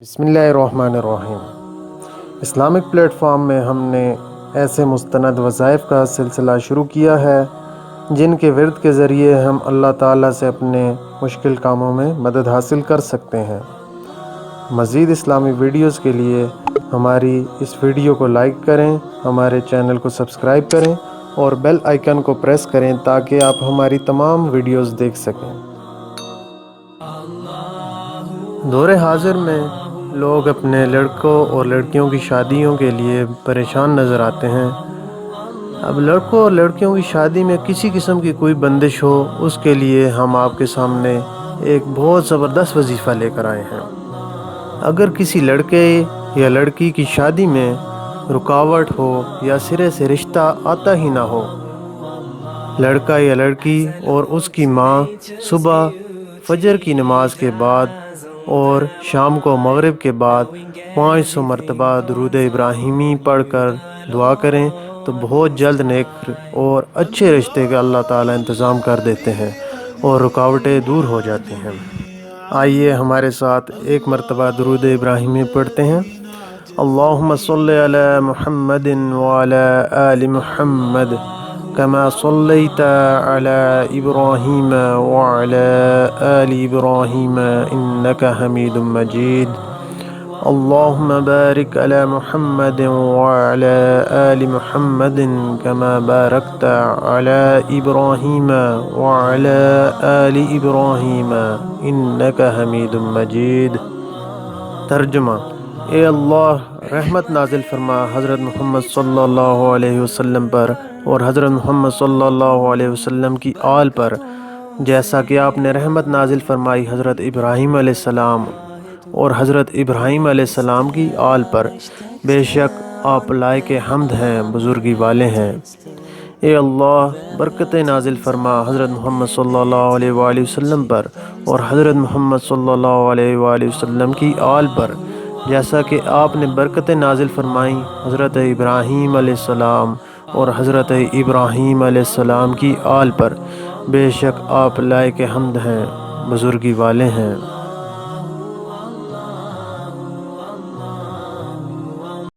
بسم اللہ الرحمن الرحیم۔ اسلامک پلیٹ فارم میں ہم نے ایسے مستند وظائف کا سلسلہ شروع کیا ہے جن کے ورد کے ذریعے ہم اللہ تعالیٰ سے اپنے مشکل کاموں میں مدد حاصل کر سکتے ہیں۔ مزید اسلامی ویڈیوز کے لیے ہماری اس ویڈیو کو لائک کریں، ہمارے چینل کو سبسکرائب کریں اور بیل آئیکن کو پریس کریں تاکہ آپ ہماری تمام ویڈیوز دیکھ سکیں۔ دور حاضر میں لوگ اپنے لڑکوں اور لڑکیوں کی شادیوں کے لیے پریشان نظر آتے ہیں۔ اب لڑکوں اور لڑکیوں کی شادی میں کسی قسم کی کوئی بندش ہو، اس کے لیے ہم آپ کے سامنے ایک بہت زبردست وظیفہ لے کر آئے ہیں۔ اگر کسی لڑکے یا لڑکی کی شادی میں رکاوٹ ہو یا سرے سے رشتہ آتا ہی نہ ہو، لڑکا یا لڑکی اور اس کی ماں صبح فجر کی نماز کے بعد اور شام کو مغرب کے بعد 500 مرتبہ درود ابراہیمی پڑھ کر دعا کریں تو بہت جلد نیک اور اچھے رشتے کا اللہ تعالیٰ انتظام کر دیتے ہیں اور رکاوٹیں دور ہو جاتی ہیں۔ آئیے ہمارے ساتھ ایک مرتبہ درود ابراہیمی پڑھتے ہیں۔ اللہم صلی علی محمد وعلی آل محمد كما صليت على إبراهيم وعلى آل إبراهيم إنك حميد مجيد اللهم بارك على محمد وعلى آل محمد كما باركت على إبراهيم وعلى آل إبراهيم إنك حميد مجيد۔ ترجمہ: اے اللہ، رحمت نازل فرما حضرت محمد صلی اللہ علیہ وسلم پر اور حضرت محمد صلی اللہ علیہ وسلم کی آل پر، جیسا کہ آپ نے رحمت نازل فرمائی حضرت ابراہیم علیہ السلام اور حضرت ابراہیم علیہ السلام کی آل پر۔ بے شک آپ لائق حمد ہیں، بزرگی والے ہیں۔ اے اللہ، برکت نازل فرما حضرت محمد صلی اللہ علیہ وآلہ وسلم پر اور حضرت محمد صلی اللہ علیہ وآلہ وسلم کی آل پر، جیسا کہ آپ نے برکت نازل فرمائی حضرت ابراہیم علیہ السلام اور حضرت ابراہیم علیہ السلام کی آل پر۔ بے شک آپ لائق حمد ہیں، بزرگی والے ہیں۔